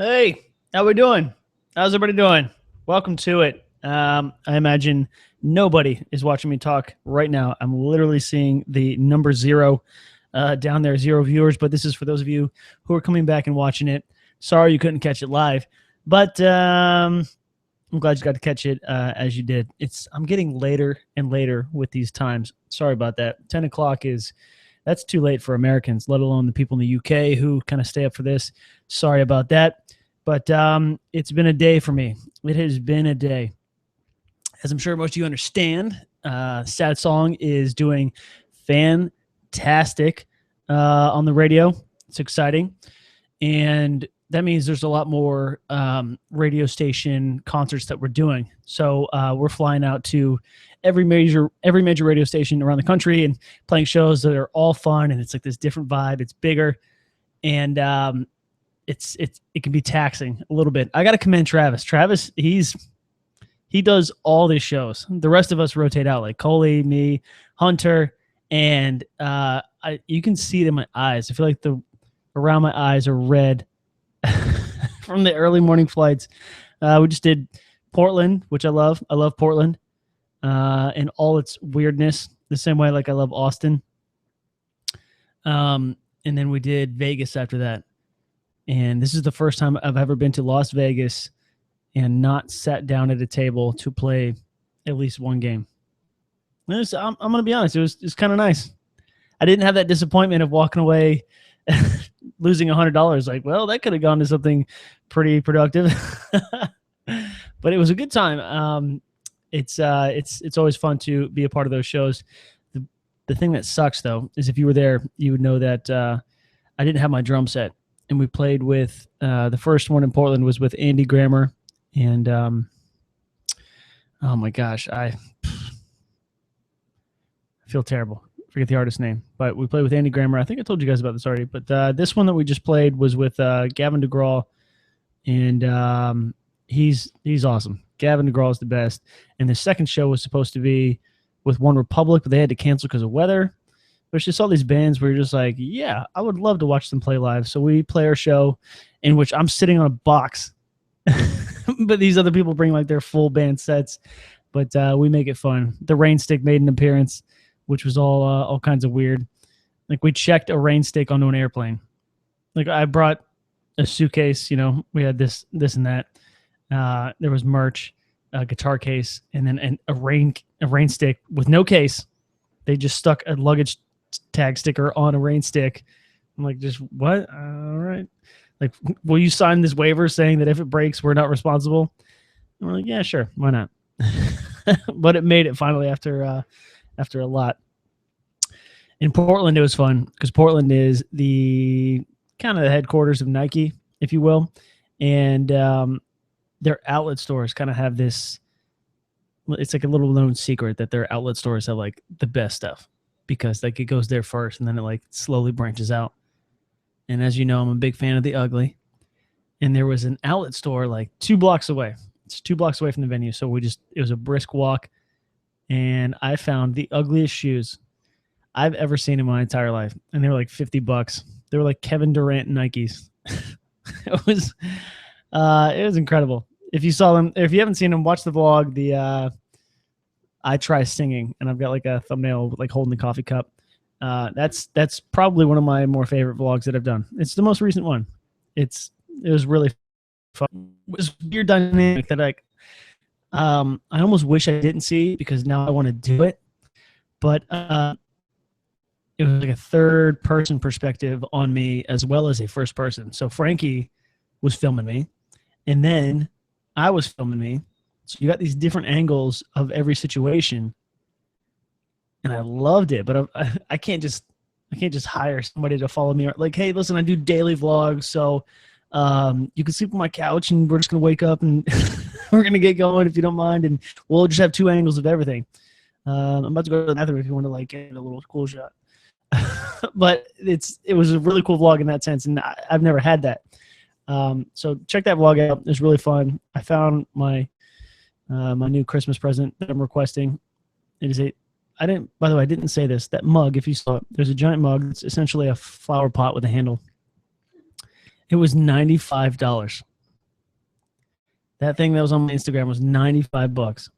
Hey, how we doing? How's everybody doing? Welcome to it. I imagine nobody is watching me talk right now. I'm literally seeing the number zero down there, zero viewers. But this is for those of you who are coming back and watching it. Sorry you couldn't catch it live, but I'm glad you got to catch it as you did. I'm getting later and later with these times. Sorry about that. 10 o'clock that's too late for Americans, let alone the people in the UK who kind of stay up for this. Sorry about that. But it's been a day for me. It has been a day. As I'm sure most of you understand, Sad Song is doing fantastic on the radio. It's exciting. And that means there's a lot more radio station concerts that we're doing. So we're flying out to every major radio station around the country and playing shows that are all fun, and it's like this different vibe. It's bigger, and it can be taxing a little bit. I got to commend Travis. Travis, he does all these shows. The rest of us rotate out, like Coley, me, Hunter, and you can see it in my eyes. I feel like around my eyes are red from the early morning flights. We just did Portland, which I love. I love Portland and all its weirdness, the same way like I love Austin. And then we did Vegas after that. And this is the first time I've ever been to Las Vegas and not sat down at a table to play at least one game. I'm going to be honest, it was kind of nice. I didn't have that disappointment of walking away losing $100. Like, well, that could have gone to something pretty productive. But it was a good time. It's always fun to be a part of those shows. The thing that sucks, though, is if you were there, you would know that I didn't have my drum set. And we played with the first one in Portland was with Andy Grammer. And oh my gosh, I feel terrible. Forget the artist's name. But we played with Andy Grammer. I think I told you guys about this already. But this one that we just played was with Gavin DeGraw. And he's awesome. Gavin DeGraw is the best. And the second show was supposed to be with One Republic, but they had to cancel because of weather. But it's just all these bands where you're just like, yeah, I would love to watch them play live. So we play our show in which I'm sitting on a box. But these other people bring like their full band sets. But we make it fun. The Rain Stick made an appearance, which was all kinds of weird. Like we checked a Rain Stick onto an airplane. Like I brought a suitcase, we had this and that. There was merch, a guitar case, and then a rain stick with no case. They just stuck a luggage tag sticker on a Rain Stick. I'm like, just what? All right. Like, will you sign this waiver saying that if it breaks, we're not responsible? I'm like, yeah, sure. Why not? But it made it finally after a lot. In Portland, it was fun because Portland is the kind of the headquarters of Nike, if you will. And their outlet stores kind of have this, it's like a little known secret that their outlet stores have like the best stuff because like it goes there first and then it like slowly branches out. And as you know, I'm a big fan of the Ugly. And there was an outlet store like 2 blocks away. It's 2 blocks away from the venue. So it was a brisk walk. And I found the ugliest shoes I've ever seen in my entire life. And they were like $50. They were like Kevin Durant Nikes. It was incredible. If you saw them, if you haven't seen them, watch the vlog. I try singing, and I've got like a thumbnail like holding the coffee cup. That's probably one of my more favorite vlogs that I've done. It's the most recent one. It was really fun. It was a weird dynamic that I almost wish I didn't see because now I want to do it. But it was like a third person perspective on me as well as a first person. So Frankie was filming me, and then I was filming me. So you got these different angles of every situation, and I loved it. But I can't just hire somebody to follow me. Like, hey, listen, I do daily vlogs, so you can sleep on my couch, and we're just gonna wake up and we're gonna get going if you don't mind, and we'll just have 2 angles of everything. I'm about to go to the bathroom if you want to like get a little cool shot. But it was a really cool vlog in that sense, and I've never had that. So check that vlog out. It was really fun. I found my new Christmas present that I'm requesting. It is by the way, I didn't say this. That mug, if you saw it, there's a giant mug. It's essentially a flower pot with a handle. It was $95. That thing that was on my Instagram was $95.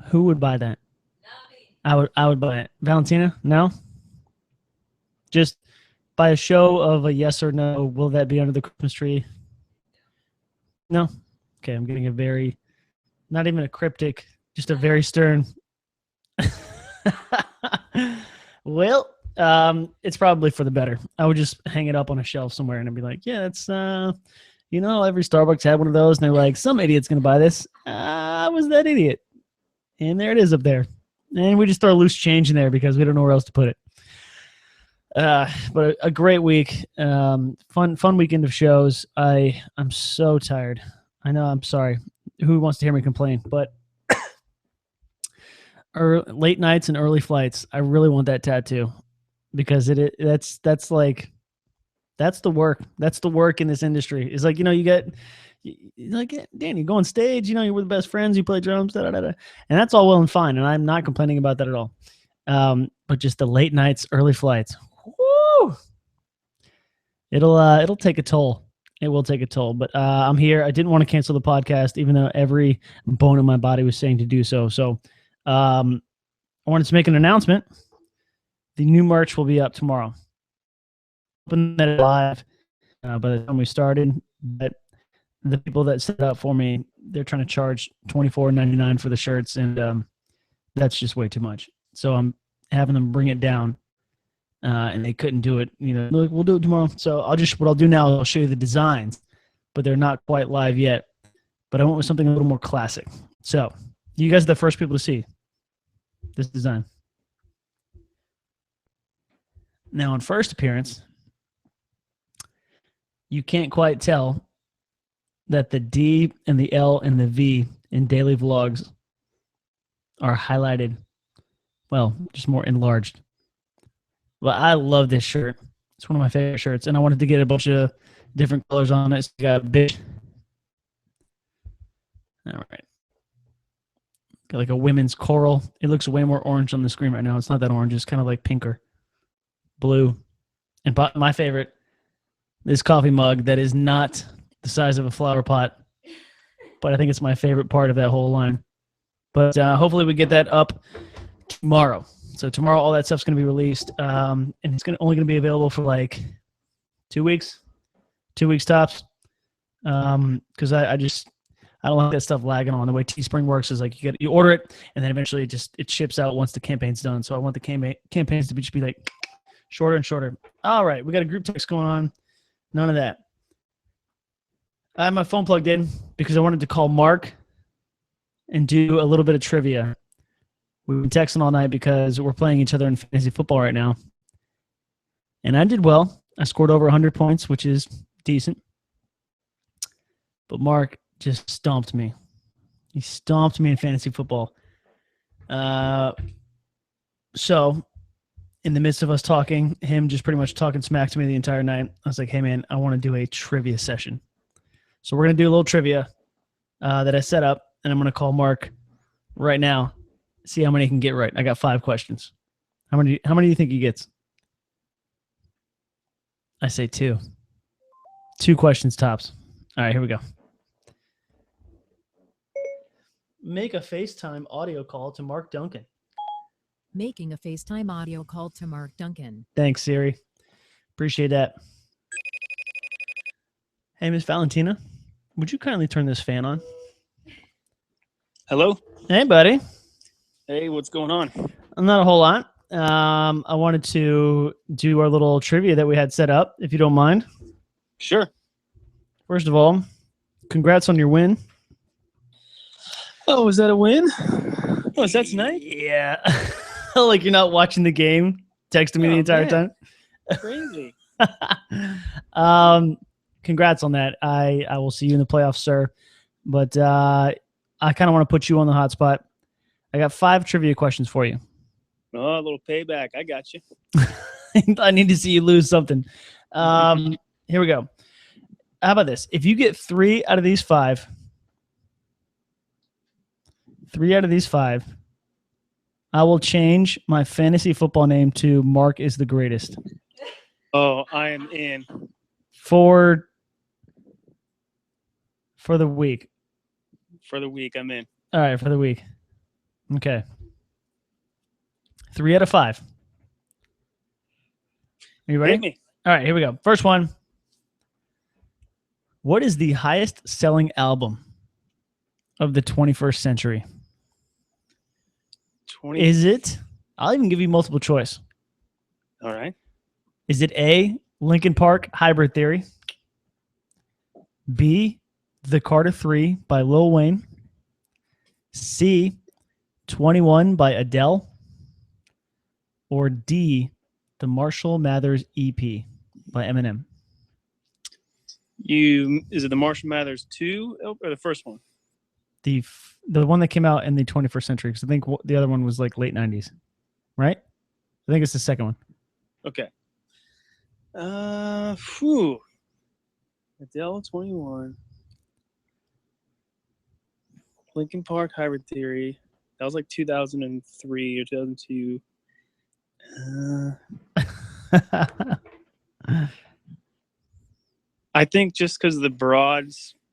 Who would buy that? I would buy it. Valentina? No? Just by a show of a yes or no, will that be under the Christmas tree? No? Okay, I'm getting a very, not even a cryptic, just a very stern. Well, it's probably for the better. I would just hang it up on a shelf somewhere and I'd be like, yeah, it's, every Starbucks had one of those and they're like, some idiot's going to buy this. I was that idiot. And there it is up there. And we just throw loose change in there because we don't know where else to put it. But a great week. Fun weekend of shows. I'm so tired. I know, I'm sorry. Who wants to hear me complain? But late nights and early flights, I really want that tattoo because that's the work. That's the work in this industry. It's like, you get like, Dan, you go on stage, you're with the best friends, you play drums, and that's all well and fine. And I'm not complaining about that at all. But just the late nights, early flights, woo! It'll take a toll. It will take a toll. But I'm here. I didn't want to cancel the podcast, even though every bone in my body was saying to do so. So I wanted to make an announcement. The new merch will be up tomorrow. Open that live by the time we started, but the people that set it up for me, they're trying to charge $24.99 for the shirts, and that's just way too much. So I'm having them bring it down, and they couldn't do it. Like, we'll do it tomorrow. So what I'll do now is I'll show you the designs, but they're not quite live yet. But I went with something a little more classic. So you guys are the first people to see this design. Now, on first appearance, you can't quite tell that the D and the L and the V in daily vlogs are highlighted, well, just more enlarged. Well, I love this shirt. It's one of my favorite shirts, and I wanted to get a bunch of different colors on it. So you got big. All right. Got like a women's coral. It looks way more orange on the screen right now. It's not that orange. It's kind of like pinker, blue. And my favorite, this coffee mug that is not the size of a flower pot, but I think it's my favorite part of that whole line. But hopefully we get that up tomorrow. So tomorrow all that stuff's going to be released, and it's only going to be available for like 2 weeks tops, because I don't like that stuff lagging on. The way Teespring works is like you order it, and then eventually it ships out once the campaign's done. So I want the campaigns to just be like shorter and shorter. All right, we got a group text going on. None of that. I have my phone plugged in because I wanted to call Mark and do a little bit of trivia. We've been texting all night because we're playing each other in fantasy football right now. And I did well. I scored over 100 points, which is decent. But Mark just stomped me. He stomped me in fantasy football. So in the midst of us talking, him just pretty much talking smack to me the entire night, I was like, hey, man, I want to do a trivia session. So we're going to do a little trivia that I set up, and I'm going to call Mark right now, see how many he can get right. I got 5 questions. How many do you think he gets? I say 2. 2 questions tops. All right, here we go. Make a FaceTime audio call to Mark Duncan. Making a FaceTime audio call to Mark Duncan. Thanks, Siri. Appreciate that. Hey, Miss Valentina, would you kindly turn this fan on? Hello? Hey, buddy. Hey, what's going on? Not a whole lot. I wanted to do our little trivia that we had set up, if you don't mind. Sure. First of all, congrats on your win. Oh, was that a win? Oh, is that tonight? Yeah. Like you're not watching the game, texting me the entire time. Crazy. Congrats on that. I will see you in the playoffs, sir. But I kind of want to put you on the hot spot. I got 5 trivia questions for you. Oh, a little payback. I got you. I need to see you lose something. Here we go. How about this? If you get 3 out of these 5, I will change my fantasy football name to Mark is the Greatest. Oh, I am in. For For the week. For the week, I'm in. All right, for the week. Okay. 3 out of 5. Are you ready? Hit me. All right, here we go. First one. What is the highest selling album of the 21st century? 20. Is it? I'll even give you multiple choice. All right. Is it A, Linkin Park Hybrid Theory? B, The Carter 3 by Lil Wayne? C, 21 by Adele? Or D, the Marshall Mathers EP by Eminem? Is it the Marshall Mathers 2 or the first one? The one that came out in the 21st century, because I think the other one was like late 90s, right? I think it's the second one. Okay. Adele 21. Linkin Park Hybrid Theory. That was like 2003 or 2002. I think just because of the broad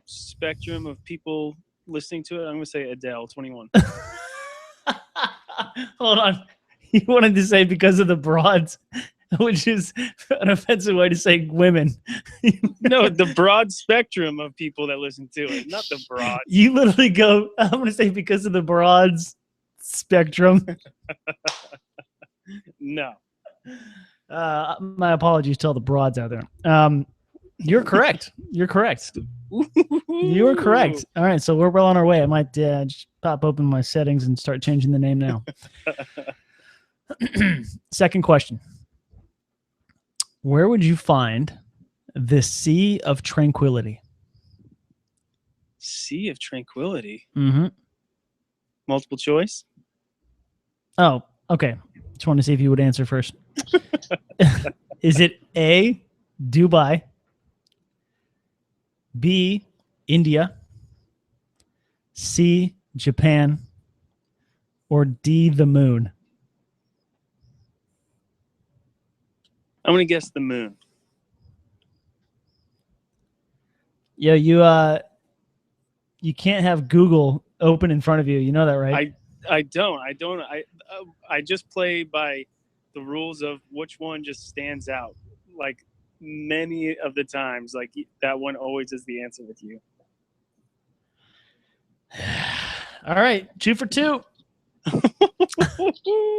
spectrum of people listening to it, I'm going to say Adele 21. Hold on. You wanted to say because of the broads, which is an offensive way to say women. No, the broad spectrum of people that listen to it, not the broad. You literally go, I'm going to say because of the broads spectrum. No. My apologies to all the broads out there. You're correct. You're correct. You were correct. All right, so we're well on our way. I might just pop open my settings and start changing the name now. Second question. Where would you find the Sea of Tranquility? Sea of Tranquility. Mm-hmm. Multiple choice? Oh, okay. Just wanted to see if you would answer first. Is it A, Dubai, B, India, C, Japan, or D, the moon? I'm going to guess the moon. Yeah, you can't have Google open in front of you. You know that, right? I don't. I just play by the rules of which one just stands out. Like many of the times, like that one always is the answer with you. All right, 2 for 2.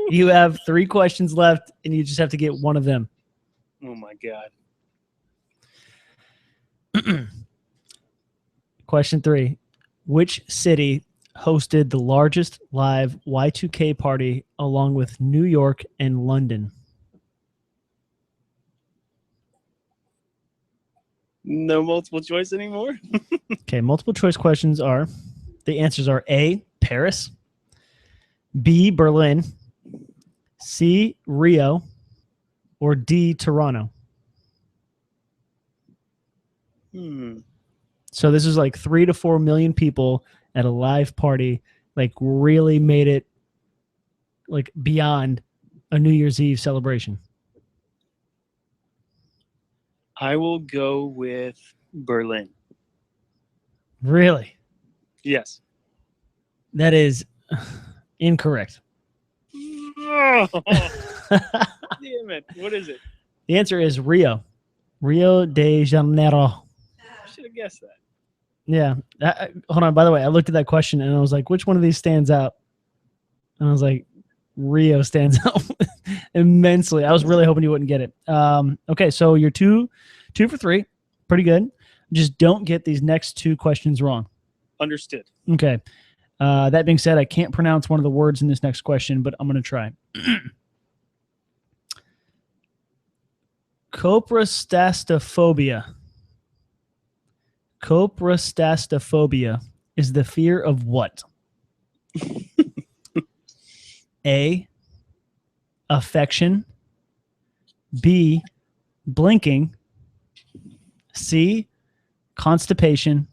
You have 3 questions left, and you just have to get one of them. Oh my God. Question 3. Which city hosted the largest live Y2K party along with New York and London? No multiple choice anymore? Okay, multiple choice questions are, the answers are A, Paris, B, Berlin, C, Rio, or D, Toronto. So this is like 3 to 4 million people at a live party, like really made it like beyond a New Year's Eve celebration. I will go with Berlin. Really? Yes. That is incorrect. Oh, damn it. What is it? The answer is Rio. Rio de Janeiro. I should have guessed that. Yeah. Hold on. By the way, I looked at that question and I was like, which one of these stands out? And I was like, Rio stands out immensely. I was really hoping you wouldn't get it. Okay, so you're two for 3. Pretty good. Just don't get these next 2 questions wrong. Understood. Okay. That being said, I can't pronounce one of the words in this next question, but I'm going to try. Coprastastophobia. Coprastastophobia is the fear of what? A, affection, B, blinking, C, constipation,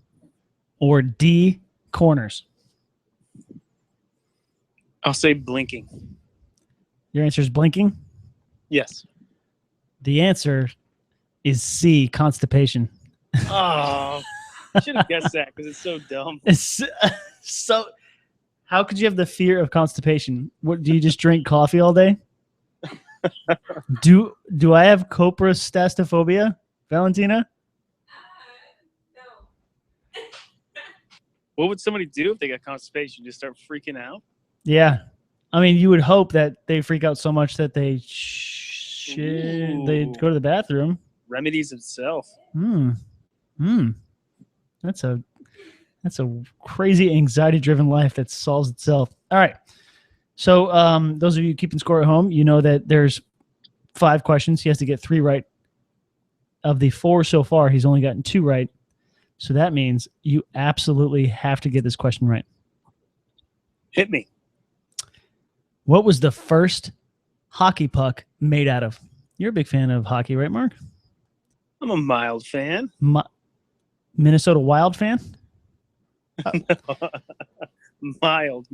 or D, corners. I'll say blinking. Your answer is blinking? Yes. The answer is C, constipation. Oh, I should have guessed that because it's so dumb. It's so. How could you have the fear of constipation? What do you just drink coffee all day? Do I have coprostastophobia, Valentina? No. What would somebody do if they got constipation? Just start freaking out? Yeah, I mean, you would hope that they freak out so much that they go to the bathroom. Remedies itself. That's a crazy anxiety-driven life that solves itself. All right. So those of you keeping score at home, you know that there's 5 questions. He has to get 3 right. Of the 4 so far, he's only gotten 2 right. So that means you absolutely have to get this question right. Hit me. What was the first hockey puck made out of? You're a big fan of hockey, right, Mark? I'm a mild fan. Minnesota Wild fan? Mild.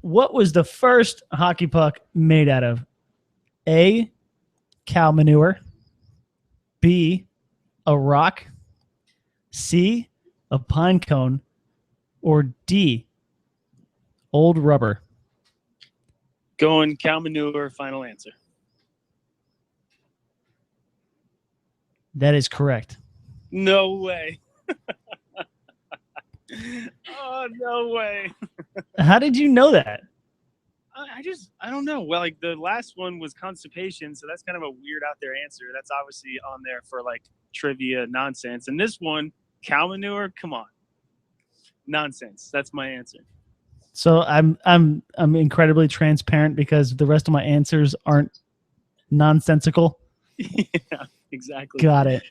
What was the first hockey puck made out of? A, cow manure. B, a rock. C, a pine cone. Or D, old rubber. Going cow manure, final answer. That is correct. No way. Oh, no way. How did you know that? I don't know. Well, like the last one was constipation, so that's kind of a weird out there answer. That's obviously on there for like trivia nonsense. And this one, cow manure, come on. Nonsense. That's my answer. So I'm incredibly transparent because the rest of my answers aren't nonsensical. Yeah, exactly. Got it.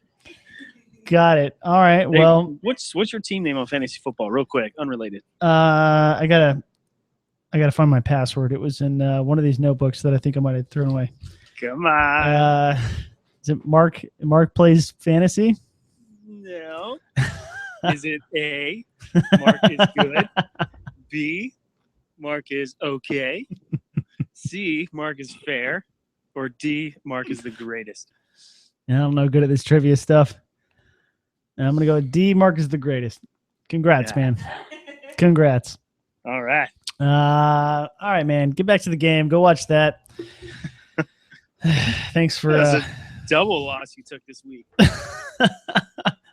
All right. Hey, well, what's your team name on fantasy football? Real quick, unrelated. I gotta find my password. It was in one of these notebooks that I think I might have thrown away. Come on. Is it Mark? Mark plays fantasy. No. Is it A, Mark is good? B, Mark is okay? C, Mark is fair? Or D, Mark is the greatest? Yeah, I'm no good at this trivia stuff. I'm gonna go with D. Mark is the greatest. Congrats, man. Congrats. All right. All right, man. Get back to the game. Go watch that. Thanks for That was a double loss you took this week.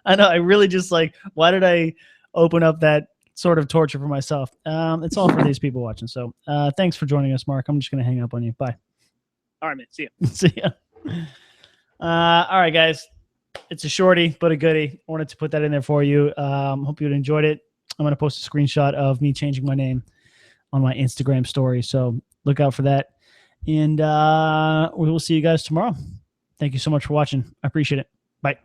I know. I really just why did I open up that sort of torture for myself? It's all for these people watching. So thanks for joining us, Mark. I'm just going to hang up on you. Bye. All right, man. See ya. See ya. All right, guys. It's a shorty, but a goodie. I wanted to put that in there for you. Hope you enjoyed it. I'm going to post a screenshot of me changing my name on my Instagram story. So look out for that. And we will see you guys tomorrow. Thank you so much for watching. I appreciate it. Bye.